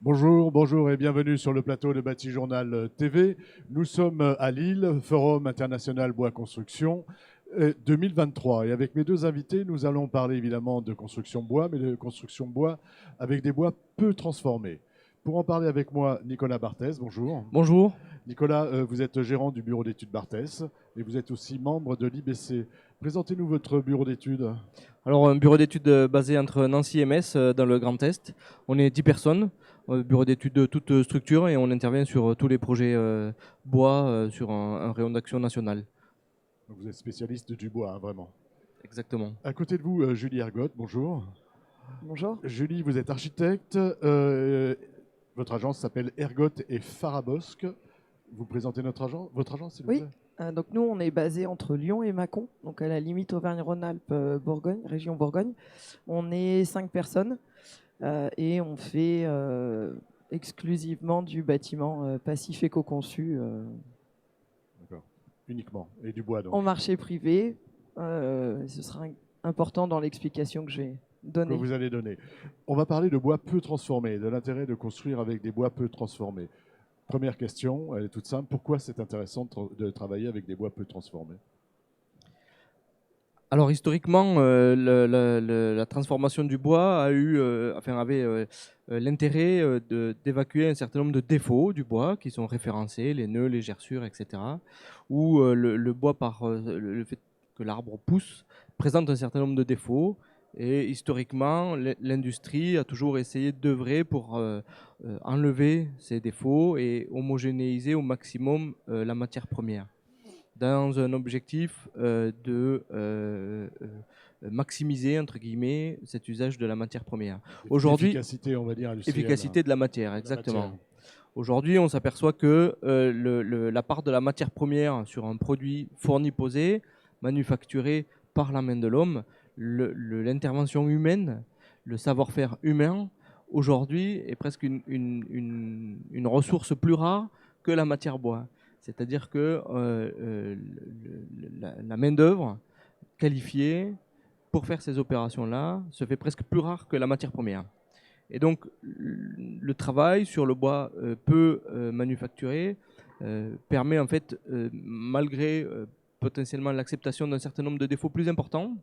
Bonjour, bonjour et bienvenue sur le plateau de Bâti Journal TV. Nous sommes à Lille, Forum International Bois Construction 2023. Et avec mes deux invités, nous allons parler évidemment de construction bois, mais de construction bois avec des bois peu transformés. Pour en parler avec moi, Nicolas Barthès, bonjour. Bonjour. Nicolas, vous êtes gérant du bureau d'études Barthès et vous êtes aussi membre de l'IBC. Présentez-nous votre bureau d'études. Alors, un bureau d'études basé entre Nancy et Metz dans le Grand Est. On est 10 personnes, bureau d'études de toute structure et on intervient sur tous les projets bois sur un rayon d'action national. Vous êtes spécialiste du bois, hein, vraiment. Exactement. À côté de vous, Julie Ergotte, bonjour. Bonjour. Julie, vous êtes architecte. Votre agence s'appelle Ergotte et Farabosque. Vous présentez votre agence, s'il vous Oui. plaît. Donc nous, on est basé entre Lyon et Mâcon, donc à la limite Auvergne-Rhône-Alpes, Bourgogne, région Bourgogne. On est 5 personnes et on fait exclusivement du bâtiment passif éco-conçu D'accord. Uniquement. Et du bois, donc. en marché privé. Ce sera important dans l'explication que je vais donner. Que vous allez donner. On va parler de bois peu transformés, de l'intérêt de construire avec des bois peu transformés. Première question, elle est toute simple. Pourquoi c'est intéressant de travailler avec des bois peu transformés? Alors historiquement, la transformation du bois avait l'intérêt d'évacuer un certain nombre de défauts du bois qui sont référencés, les nœuds, les gerçures, etc. Où le bois, par le fait que l'arbre pousse, présente un certain nombre de défauts. Et historiquement, l'industrie a toujours essayé d'œuvrer pour enlever ces défauts et homogénéiser au maximum la matière première, dans un objectif de maximiser, entre guillemets, cet usage de la matière première. Aujourd'hui, efficacité, on va dire, industrielle. efficacité de la matière, exactement. matière. Aujourd'hui, on s'aperçoit que la part de la matière première sur un produit fourni, posé, manufacturé par la main de l'homme, l'intervention humaine, le savoir-faire humain, aujourd'hui, est presque une ressource plus rare que la matière bois. C'est-à-dire que la main-d'œuvre qualifiée pour faire ces opérations-là se fait presque plus rare que la matière première. Et donc, le travail sur le bois peu manufacturé permet, en fait, malgré potentiellement l'acceptation d'un certain nombre de défauts plus importants,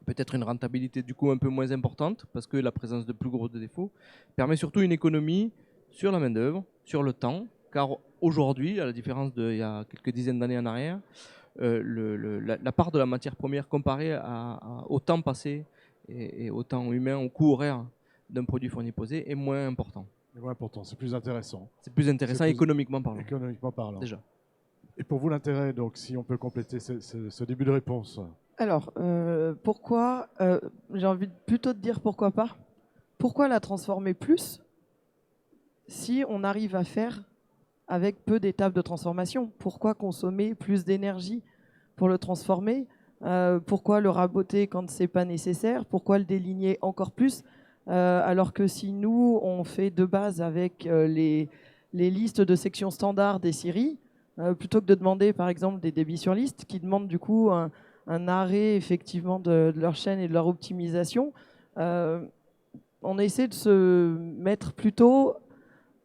peut-être une rentabilité du coup un peu moins importante, parce que la présence de plus gros défauts, permet surtout une économie sur la main-d'œuvre, sur le temps, car aujourd'hui, à la différence d'il y a quelques dizaines d'années en arrière, la part de la matière première comparée au temps passé et au temps humain, au coût horaire d'un produit fourni posé est moins important. C'est moins important, c'est plus intéressant. C'est plus intéressant économiquement parlant. Économiquement parlant. Déjà. Et pour vous, l'intérêt, donc, si on peut compléter ce début de réponse. Alors, pourquoi j'ai envie plutôt de dire pourquoi pas. Pourquoi la transformer plus si on arrive à faire avec peu d'étapes de transformation? Pourquoi consommer plus d'énergie pour le transformer? Pourquoi le raboter quand c'est pas nécessaire? Pourquoi le déligner encore plus? Alors que si nous, on fait de base avec les listes de sections standards des scieries, plutôt que de demander par exemple des débits sur liste, qui demandent du coup un arrêt effectivement de leur chaîne et de leur optimisation, on essaie de se mettre plutôt,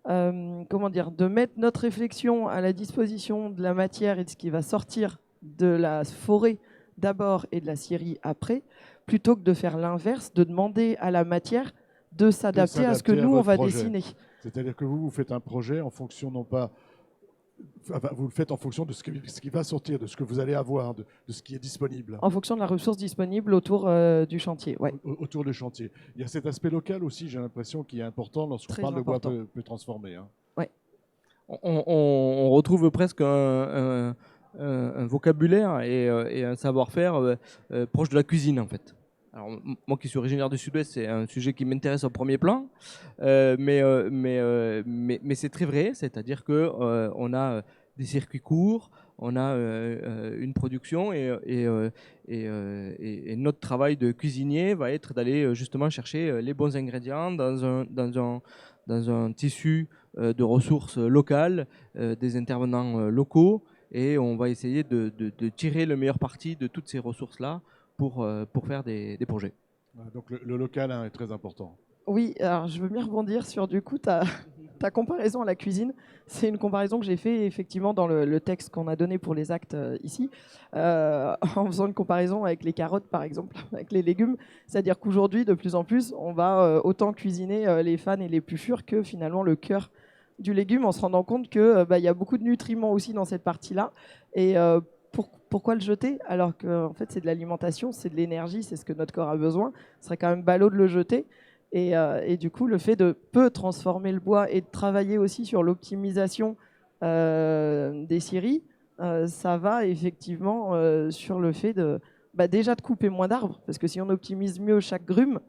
de mettre notre réflexion à la disposition de la matière et de ce qui va sortir de la forêt d'abord et de la scierie après, plutôt que de faire l'inverse, de demander à la matière de s'adapter à ce que nous, on va dessiner. C'est-à-dire que vous faites un projet en fonction, non pas... Enfin, vous le faites en fonction de ce qui va sortir, de ce que vous allez avoir, de ce qui est disponible. En fonction de la ressource disponible autour du chantier, ouais. Autour du chantier. Il y a cet aspect local aussi, j'ai l'impression, qui est important lorsqu'on parle de bois peu transformé. Hein. Ouais. On retrouve presque un vocabulaire et un savoir-faire proche de la cuisine, en fait. Alors, moi qui suis originaire du Sud-Ouest, c'est un sujet qui m'intéresse au premier plan, mais c'est très vrai, c'est-à-dire qu'on a des circuits courts, on a une production et notre travail de cuisinier va être d'aller justement chercher les bons ingrédients dans un tissu de ressources locales, des intervenants locaux, et on va essayer de tirer le meilleur parti de toutes ces ressources-là pour faire des projets. Donc le local est très important. Oui, alors je veux bien rebondir sur du coup ta comparaison à la cuisine. C'est une comparaison que j'ai fait effectivement dans le texte qu'on a donné pour les actes ici, en faisant une comparaison avec les carottes par exemple, avec les légumes. C'est-à-dire qu'aujourd'hui, de plus en plus, on va autant cuisiner les fans et les plus furs que finalement le cœur du légume, en se rendant compte que bah, y a beaucoup de nutriments aussi dans cette partie-là. Et pourquoi le jeter alors que en fait, c'est de l'alimentation, c'est de l'énergie, c'est ce que notre corps a besoin. Ce serait quand même ballot de le jeter. Et du coup, le fait de peu transformer le bois et de travailler aussi sur l'optimisation des scieries, ça va effectivement sur le fait de déjà de couper moins d'arbres, parce que si on optimise mieux chaque grume,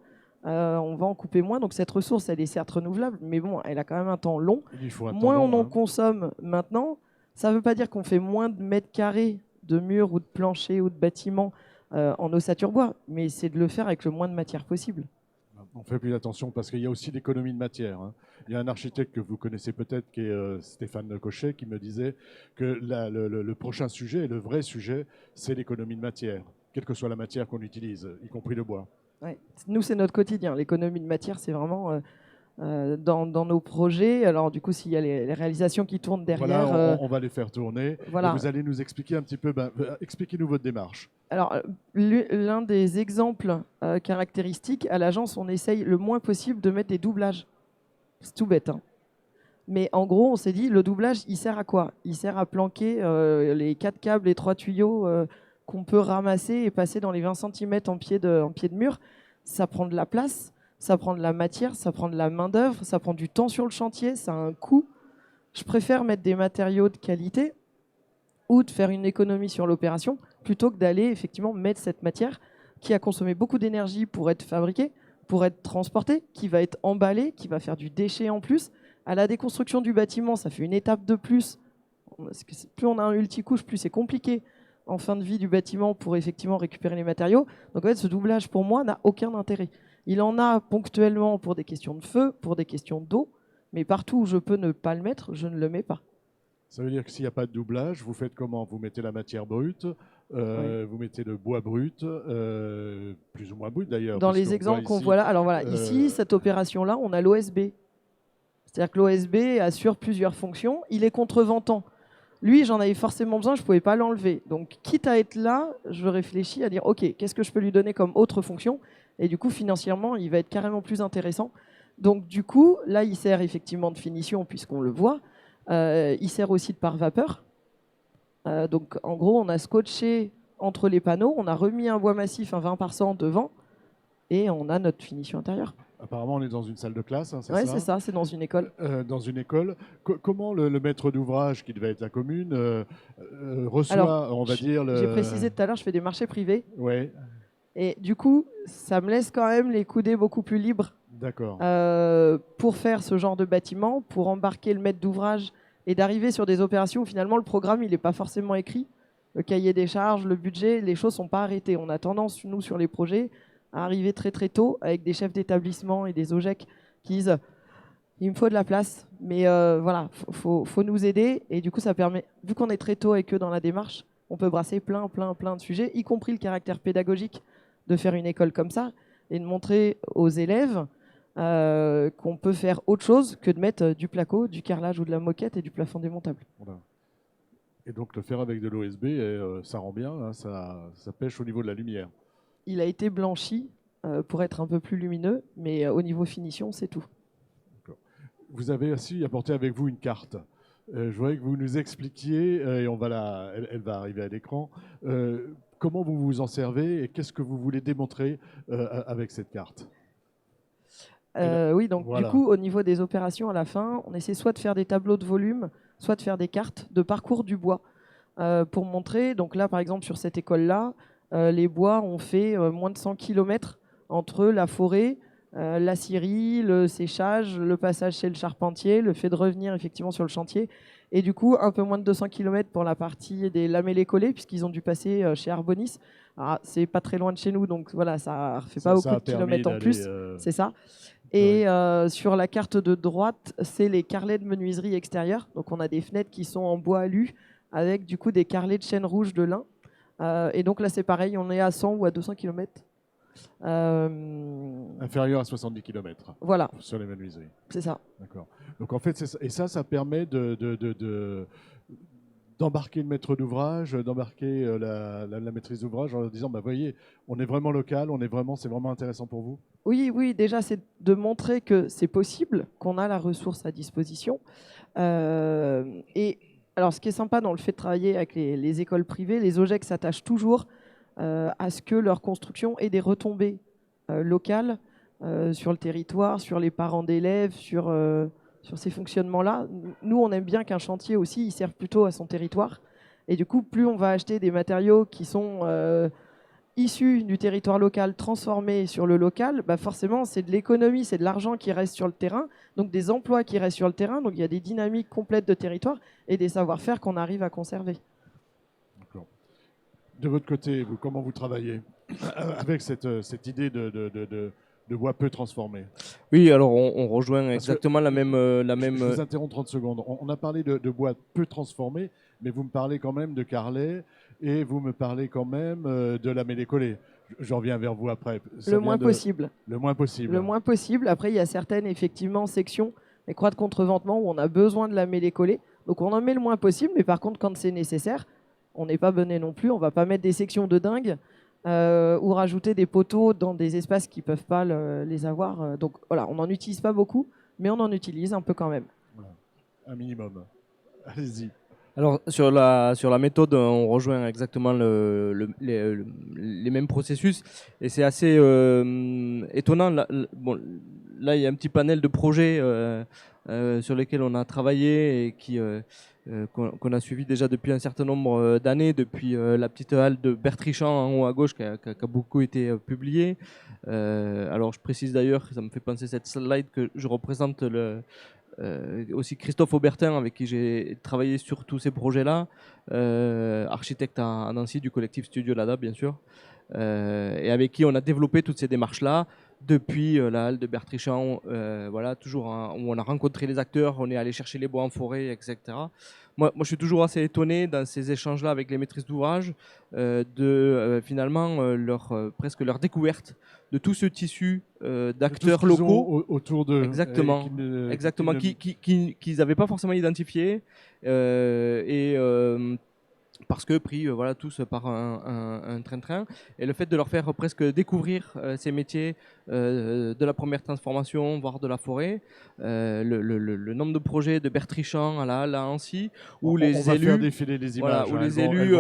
on va en couper moins. Donc cette ressource, elle est certes renouvelable, mais bon, elle a quand même un temps long. Il faut un temps Moins long, on en hein. consomme maintenant, ça ne veut pas dire qu'on fait moins de mètres carrés de murs ou de planchers ou de bâtiments en ossature bois, mais c'est de le faire avec le moins de matière possible. On fait plus attention parce qu'il y a aussi l'économie de matière, hein. Il y a un architecte que vous connaissez peut-être qui est Stéphane Cochet qui me disait que le prochain sujet, le vrai sujet, c'est l'économie de matière, quelle que soit la matière qu'on utilise, y compris le bois. Ouais. Nous, c'est notre quotidien. L'économie de matière, c'est vraiment dans nos projets. Alors, du coup, s'il y a les réalisations qui tournent derrière. Voilà, on va les faire tourner. Voilà. Et vous allez nous expliquer un petit peu, expliquez-nous votre démarche. Alors, l'un des exemples caractéristiques, à l'agence, on essaye le moins possible de mettre des doublages. C'est tout bête, hein. Mais en gros, on s'est dit, le doublage, il sert à quoi? Il sert à planquer les 4 câbles et 3 tuyaux qu'on peut ramasser et passer dans les 20 cm en pied de mur. Ça prend de la place, ça prend de la matière, ça prend de la main-d'œuvre, ça prend du temps sur le chantier, ça a un coût. Je préfère mettre des matériaux de qualité ou de faire une économie sur l'opération plutôt que d'aller effectivement mettre cette matière qui a consommé beaucoup d'énergie pour être fabriquée, pour être transportée, qui va être emballée, qui va faire du déchet en plus. À la déconstruction du bâtiment, ça fait une étape de plus. Plus on a un multicouche, plus c'est compliqué en fin de vie du bâtiment pour effectivement récupérer les matériaux. Donc en fait, ce doublage, pour moi, n'a aucun intérêt. Il en a ponctuellement pour des questions de feu, pour des questions d'eau, mais partout où je peux ne pas le mettre, je ne le mets pas. Ça veut dire que s'il n'y a pas de doublage, vous faites comment? Vous mettez la matière brute, Oui. vous mettez le bois brut, plus ou moins brut d'ailleurs. Dans les exemples qu'on voit là, alors voilà, ici, cette opération-là, on a l'OSB. C'est-à-dire que l'OSB assure plusieurs fonctions. Il est contreventant. Lui, j'en avais forcément besoin, je ne pouvais pas l'enlever. Donc, quitte à être là, je réfléchis à dire, OK, qu'est-ce que je peux lui donner comme autre fonction? Et du coup, financièrement, il va être carrément plus intéressant. Donc, du coup, là, il sert effectivement de finition, puisqu'on le voit. Il sert aussi de pare-vapeur. Donc, en gros, on a scotché entre les panneaux, on a remis un bois massif, un 20 par 100 devant, et on a notre finition intérieure. Apparemment, on est dans une salle de classe, hein, c'est Oui, ça? c'est ça, c'est dans une école. Dans une école. Comment le maître d'ouvrage, qui devait être la commune, reçoit, Alors, on va dire... J'ai précisé tout à l'heure, je fais des marchés privés. Oui, Et du coup, ça me laisse quand même les coudées beaucoup plus libres d'accord. pour faire ce genre de bâtiment, pour embarquer le maître d'ouvrage et d'arriver sur des opérations où finalement le programme il n'est pas forcément écrit. Le cahier des charges, le budget, les choses ne sont pas arrêtées. On a tendance, nous, sur les projets, à arriver très très tôt avec des chefs d'établissement et des OGEC qui disent il me faut de la place, mais voilà, faut nous aider. Et du coup, ça permet, vu qu'on est très tôt avec eux dans la démarche, on peut brasser plein de sujets, y compris le caractère pédagogique de faire une école comme ça et de montrer aux élèves qu'on peut faire autre chose que de mettre du placo, du carrelage ou de la moquette et du plafond démontable. Voilà. Et donc le faire avec de l'OSB, ça rend bien, hein, ça pêche au niveau de la lumière. Il a été blanchi pour être un peu plus lumineux, mais au niveau finition, c'est tout. Vous avez aussi apporté avec vous une carte. Je voudrais que vous nous expliquiez, et elle va arriver à l'écran, comment vous vous en servez et qu'est-ce que vous voulez démontrer avec cette carte. Oui, donc voilà. Du coup, au niveau des opérations, à la fin, on essaie soit de faire des tableaux de volume, soit de faire des cartes de parcours du bois pour montrer. Donc là, par exemple, sur cette école-là, les bois ont fait moins de 100 km entre la forêt, la scierie, le séchage, le passage chez le charpentier, le fait de revenir effectivement sur le chantier. Et du coup, un peu moins de 200 km pour la partie des lamellés-collés, puisqu'ils ont dû passer chez Arbonis. C'est pas très loin de chez nous, donc voilà, ça ne fait pas beaucoup de kilomètres en plus. C'est ça. Et sur la carte de droite, c'est les carrelets de menuiserie extérieure. Donc on a des fenêtres qui sont en bois alu avec du coup des carrelets de chêne rouge de lin. Et donc là c'est pareil, on est à 100 ou à 200 km Inférieur à 70 km Voilà, sur les menuiseries. c'est ça. D'accord. Donc en fait, ça permet d'embarquer le maître d'ouvrage, d'embarquer la maîtrise d'ouvrage en leur disant, bah, voyez, on est vraiment local, c'est vraiment intéressant pour vous. Oui, oui, déjà, c'est de montrer que c'est possible, qu'on a la ressource à disposition. Et alors, ce qui est sympa dans le fait de travailler avec les écoles privées, les OGEC s'attachent toujours à ce que leur construction ait des retombées locales sur le territoire, sur les parents d'élèves, sur ces fonctionnements-là. Nous, on aime bien qu'un chantier aussi, il serve plutôt à son territoire. Et du coup, plus on va acheter des matériaux qui sont issus du territoire local, transformés sur le local, bah forcément, c'est de l'économie, c'est de l'argent qui reste sur le terrain, donc des emplois qui restent sur le terrain. Donc il y a des dynamiques complètes de territoire et des savoir-faire qu'on arrive à conserver. D'accord. De votre côté, vous, comment vous travaillez avec cette idée de bois peu transformé? Oui, alors on rejoint Parce que- exactement la même... Je vous interromps 30 secondes. On a parlé de bois peu transformé, mais vous me parlez quand même de carrelait et vous me parlez quand même de la mêlée-collée. Je reviens vers vous après. Ça Le vient moins possible. Le moins possible. Le moins possible. Après, il y a certaines, effectivement, sections, les croix de contreventement, où on a besoin de la mêlée-collée. Donc on en met le moins possible, mais par contre, quand c'est nécessaire, on n'est pas bené non plus. On ne va pas mettre des sections de dingue ou rajouter des poteaux dans des espaces qui ne peuvent pas les avoir. Donc voilà, on n'en utilise pas beaucoup, mais on en utilise un peu quand même. Voilà. Un minimum. Allez-y. Alors sur la méthode, on rejoint exactement les mêmes processus et c'est assez étonnant. Bon, là, il y a un petit panel de projets sur lesquels on a travaillé et qu'on a suivi déjà depuis un certain nombre d'années, depuis la petite halle de Bertrichamp en haut à gauche qui a beaucoup été publiée. Alors je précise d'ailleurs, ça me fait penser cette slide que je représente aussi Christophe Aubertin, avec qui j'ai travaillé sur tous ces projets-là, architecte à Nancy du collectif Studio Lada, bien sûr, et avec qui on a développé toutes ces démarches-là depuis la halle de Bertrichamp, voilà, toujours où on a rencontré les acteurs, on est allé chercher les bois en forêt, etc. Moi, je suis toujours assez étonné dans ces échanges-là avec les maîtrises d'ouvrage de finalement presque leur découverte de tout ce tissu d'acteurs locaux autour d'eux. exactement, exactement, qu'ils n'avaient pas forcément identifié parce que pris voilà, tous par un train-train. Et le fait de leur faire presque découvrir ces métiers de la première transformation, voire de la forêt, le nombre de projets de Bertrichamp à la Halle à Annecy, où les va élus, faire défiler les images. voilà, où les élus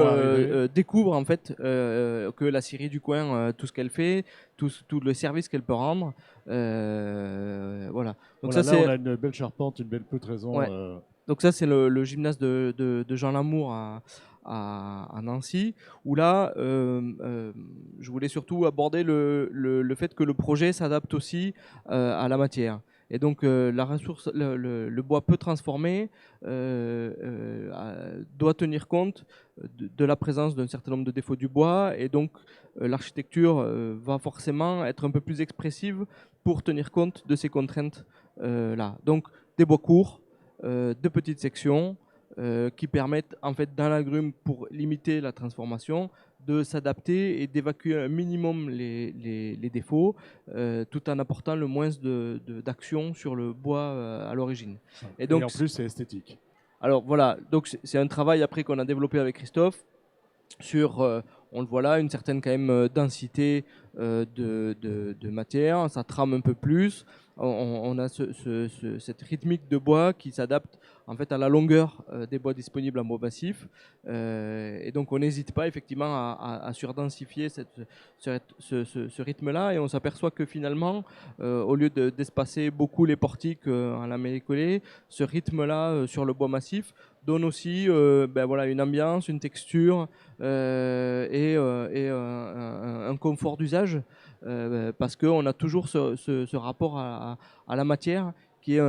découvrent en fait que la scierie du coin, tout ce qu'elle fait, tout le service qu'elle peut rendre. Voilà. Donc voilà, ça, là, on a une belle charpente, une belle poutraison. Ouais. Donc ça, c'est le gymnase de Jean Lamour à Nancy, où là, je voulais surtout aborder le fait que le projet s'adapte aussi à la matière. Et donc la ressource, le bois peu transformé doit tenir compte de la présence d'un certain nombre de défauts du bois, et donc l'architecture va forcément être un peu plus expressive pour tenir compte de ces contraintes là. Donc des bois courts, de petites sections qui permettent en fait dans l'agrume, pour limiter la transformation, de s'adapter et d'évacuer un minimum les défauts tout en apportant le moins d'action sur le bois à l'origine. Et donc, en plus, c'est esthétique. Alors voilà, donc c'est un travail après qu'on a développé avec Christophe sur, on le voit là, une certaine quand même densité de matière, ça trame un peu plus. On a cette rythmique de bois qui s'adapte en fait à la longueur des bois disponibles en bois massif. Et donc on n'hésite pas effectivement à surdensifier ce rythme-là, et on s'aperçoit que finalement, au lieu d'espacer beaucoup les portiques en la mêlée-collée, ce rythme-là sur le bois massif donne aussi voilà, une ambiance, une texture et un confort d'usage, parce qu'on a toujours ce rapport à la matière qui est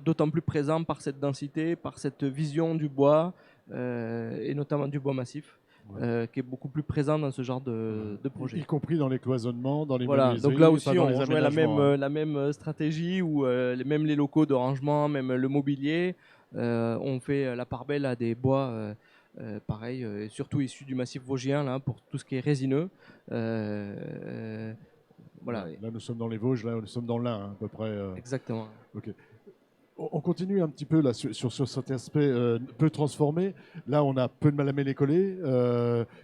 d'autant plus présent par cette densité, par cette vision du bois, et notamment du bois massif, qui est beaucoup plus présent dans ce genre de projet. Y compris dans les cloisonnements, dans les voilà, menuiseries. donc là aussi on rejoint la même stratégie, où même les locaux de rangement, même le mobilier, on fait la part belle à des bois surtout issus du massif vosgien là, pour tout ce qui est résineux. Voilà. Là, nous sommes dans les Vosges, là, nous sommes dans l'Ain, hein, à peu près. Exactement. Ok. On continue un petit peu là, sur cet aspect peu transformé. Là, on a peu de mal à mêler-coller.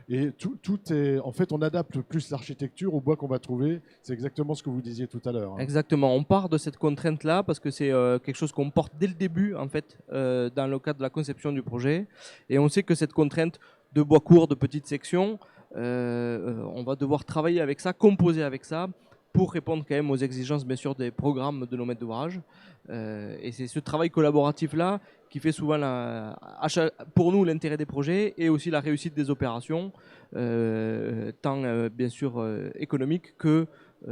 Et tout est. En fait, on adapte plus l'architecture au bois qu'on va trouver. C'est exactement ce que vous disiez tout à l'heure. Hein. Exactement. On part de cette contrainte-là parce que c'est quelque chose qu'on porte dès le début, en fait, dans le cadre de la conception du projet. Et on sait que cette contrainte de bois court, de petites sections, on va devoir travailler avec ça, composer avec ça, pour répondre quand même aux exigences, bien sûr, des programmes de nos maîtres d'ouvrage. Et c'est ce travail collaboratif-là qui fait souvent, pour nous, l'intérêt des projets et aussi la réussite des opérations, tant bien sûr économique que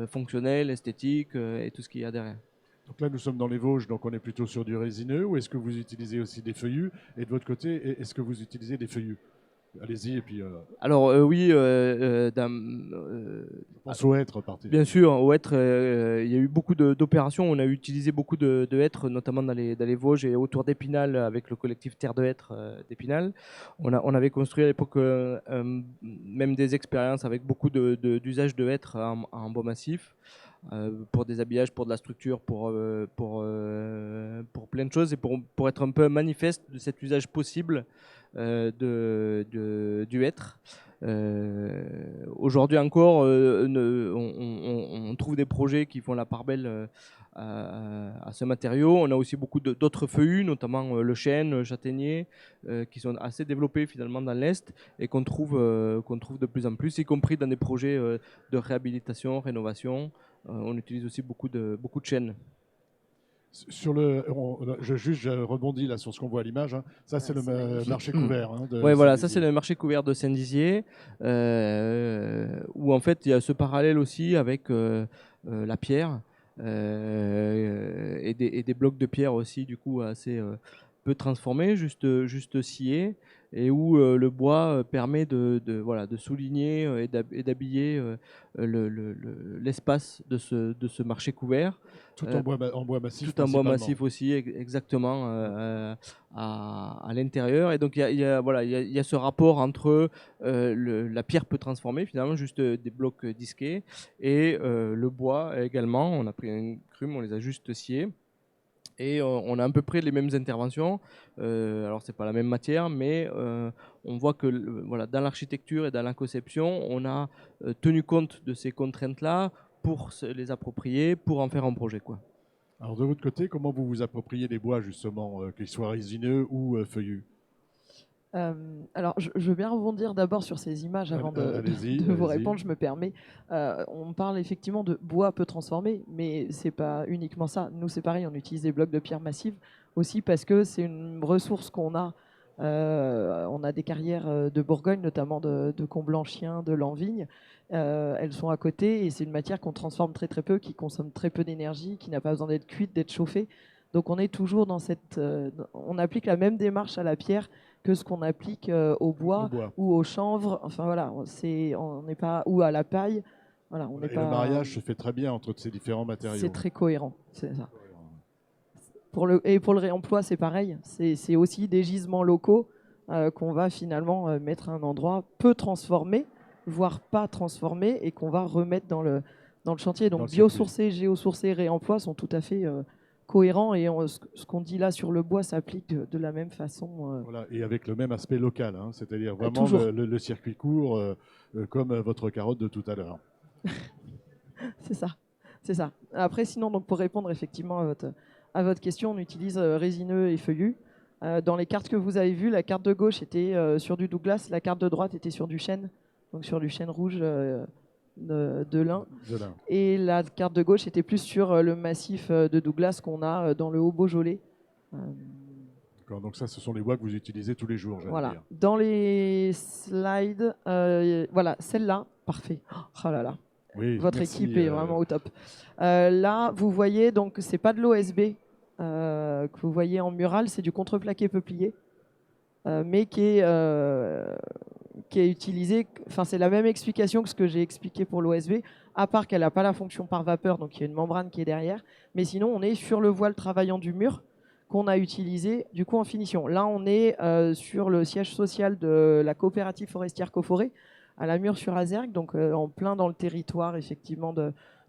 fonctionnel, esthétique et tout ce qu'il y a derrière. Donc là, nous sommes dans les Vosges, donc on est plutôt sur du résineux. Ou est-ce que vous utilisez aussi des feuillus? Et de votre côté, est-ce que vous utilisez des feuillus? Allez-y, et puis. Alors oui, pense au hêtre particulièrement. Bien sûr, au hêtre, il y a eu beaucoup d'opérations. On a utilisé beaucoup de hêtres, notamment dans les Vosges et autour d'Épinal, avec le collectif Terre de Hêtres d'Épinal. On avait construit à l'époque même des expériences avec beaucoup d'usage de hêtres en bois massif. Pour des habillages, pour de la structure, pour plein de choses et pour être un peu manifeste de cet usage possible du hêtre. Aujourd'hui encore, on trouve des projets qui font la part belle à ce matériau. On a aussi beaucoup d'autres feuillus, notamment le chêne, le châtaignier, qui sont assez développés finalement dans l'Est et qu'on trouve de plus en plus, y compris dans des projets de réhabilitation, rénovation. On utilise aussi beaucoup de chênes. Je rebondis là sur ce qu'on voit à l'image. Hein. Ça, c'est le marché couvert. Hein, oui, voilà, ça c'est le marché couvert de Saint-Dizier, où en fait il y a ce parallèle aussi avec la pierre et des blocs de pierre aussi, du coup assez peu transformés, juste sciés, et où le bois permet de souligner et d'habiller l'espace de ce marché couvert. Tout en bois massif. Tout en bois massif aussi, exactement, à l'intérieur. Et donc il y a ce rapport entre la pierre peu transformée, finalement, juste des blocs disqués, et le bois également. On a pris une crume, on les a juste sciés. Et on a à peu près les mêmes interventions. Alors c'est pas la même matière, mais on voit que dans l'architecture et dans la conception, on a tenu compte de ces contraintes-là pour se les approprier, pour en faire un projet, quoi. Alors de votre côté, comment vous vous appropriez les bois justement, qu'ils soient résineux ou feuillus? Alors, je veux bien rebondir d'abord sur ces images avant de vous répondre, je me permets. On parle effectivement de bois peu transformé, mais c'est pas uniquement ça. Nous, c'est pareil, on utilise des blocs de pierre massive aussi parce que c'est une ressource qu'on a. On a des carrières de Bourgogne, notamment de Comblanchien, de Lanvigne. Elles sont à côté et c'est une matière qu'on transforme très très peu, qui consomme très peu d'énergie, qui n'a pas besoin d'être cuite, d'être chauffée. Donc on est toujours dans cette... on applique la même démarche à la pierre que ce qu'on applique au bois ou au chanvre. Enfin voilà, on n'est pas... ou à la paille. Voilà, on n'est pas... Le mariage se fait très bien entre ces différents matériaux. C'est très cohérent, c'est ça. Pour le réemploi, c'est pareil. C'est aussi des gisements locaux qu'on va finalement mettre à un endroit peu transformé, voire pas transformé, et qu'on va remettre dans le chantier. Donc biosourcé, géosourcé, réemploi sont tout à fait cohérents. Et ce qu'on dit là sur le bois s'applique de la même façon. Voilà, et avec le même aspect local, hein, c'est-à-dire vraiment le circuit court, comme votre carotte de tout à l'heure. C'est ça. Après, sinon, donc, pour répondre effectivement à votre question, on utilise résineux et feuillus. Dans les cartes que vous avez vues, la carte de gauche était sur du Douglas, la carte de droite était sur du chêne, donc sur du chêne rouge de lin. Et la carte de gauche était plus sur le massif de Douglas qu'on a dans le Haut-Beaujolais. D'accord, donc ça, ce sont les bois que vous utilisez tous les jours, voilà. Dire. Dans les slides, voilà, celle-là, parfait. Oh là là. Oui, votre merci, équipe est vraiment au top. Là, vous voyez, donc c'est pas de l'OSB que vous voyez en mural, c'est du contreplaqué peuplier, mais qui est utilisé. Enfin, c'est la même explication que ce que j'ai expliqué pour l'OSB, à part qu'elle n'a pas la fonction par vapeur, donc il y a une membrane qui est derrière. Mais sinon, on est sur le voile travaillant du mur qu'on a utilisé du coup en finition. Là, on est sur le siège social de la coopérative forestière Coforêt, à la Mure-sur-Azergue, donc en plein dans le territoire effectivement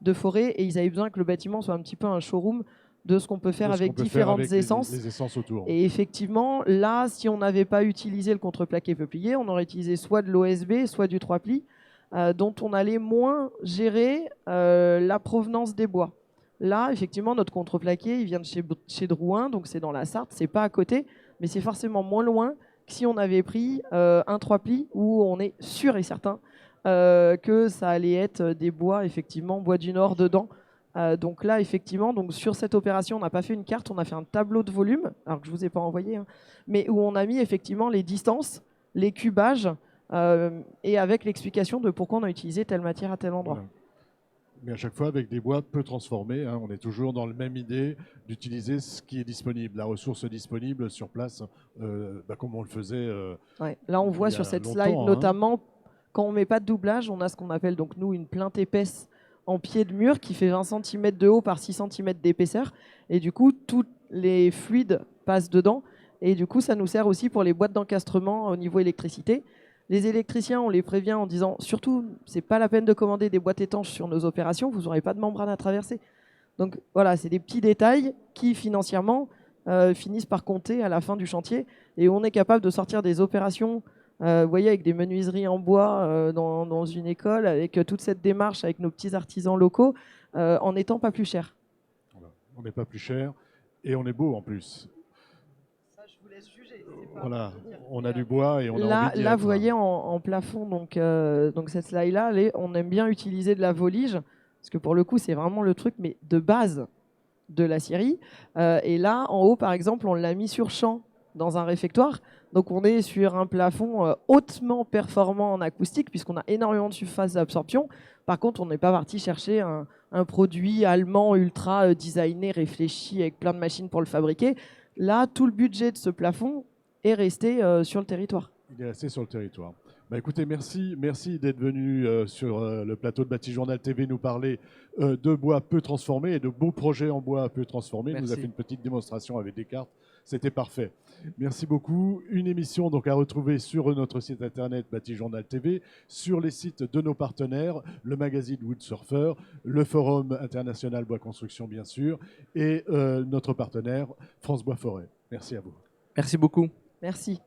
de forêt et ils avaient besoin que le bâtiment soit un petit peu un showroom de ce qu'on peut faire De ce avec qu'on peut différentes avec essences. les essences autour. Et effectivement, là, si on n'avait pas utilisé le contreplaqué peuplier, on aurait utilisé soit de l'OSB, soit du 3 plis, dont on allait moins gérer la provenance des bois. Là, effectivement, notre contreplaqué, il vient de chez Drouin, donc c'est dans la Sarthe, c'est pas à côté, mais c'est forcément moins loin que si on avait pris un 3 plis où on est sûr et certain que ça allait être des bois, effectivement, bois du Nord dedans. Donc là, effectivement, donc sur cette opération, on n'a pas fait une carte, on a fait un tableau de volume, alors que je ne vous ai pas envoyé, hein, mais où on a mis effectivement les distances, les cubages, et avec l'explication de pourquoi on a utilisé telle matière à tel endroit. Voilà. Mais à chaque fois avec des bois peu transformés, hein, on est toujours dans la même idée d'utiliser ce qui est disponible, la ressource disponible sur place, comme on le faisait. Ouais. Là, on voit il y a sur cette longtemps, slide, hein. notamment, quand on ne met pas de doublage, on a ce qu'on appelle donc nous une plinthe épaisse en pied de mur qui fait 20 cm de haut par 6 cm d'épaisseur. Et du coup, tous les fluides passent dedans. Et du coup, ça nous sert aussi pour les boîtes d'encastrement au niveau électricité. Les électriciens, on les prévient en disant surtout, c'est pas la peine de commander des boîtes étanches sur nos opérations, vous n'aurez pas de membrane à traverser. Donc voilà, c'est des petits détails qui finissent par compter à la fin du chantier. Et on est capable de sortir des opérations, vous voyez, avec des menuiseries en bois dans une école, avec toute cette démarche, avec nos petits artisans locaux, en n'étant pas plus cher. Voilà. On n'est pas plus cher et on est beau en plus. Ça, je vous laisse juger. Voilà, on a du bois et on a envie d'y Là, être. vous voyez en plafond, donc cette slide-là, on aime bien utiliser de la volige, parce que pour le coup, c'est vraiment le truc, mais de base de la scierie. Et là, en haut, par exemple, on l'a mis sur champ dans un réfectoire. Donc on est sur un plafond hautement performant en acoustique, puisqu'on a énormément de surface d'absorption. Par contre, on n'est pas parti chercher un produit allemand ultra designé, réfléchi, avec plein de machines pour le fabriquer. Là, tout le budget de ce plafond est resté sur le territoire. Il est resté sur le territoire. Bah écoutez, merci d'être venu sur le plateau de Bâti-Journal TV nous parler de bois peu transformés et de beaux projets en bois peu transformés. Il nous a fait une petite démonstration avec des cartes. C'était parfait. Merci beaucoup. Une émission donc à retrouver sur notre site internet Bâti-Journal TV, sur les sites de nos partenaires, le magazine Woodsurfer, le Forum international Bois Construction bien sûr, et notre partenaire France Bois Forêt. Merci à vous. Merci beaucoup. Merci.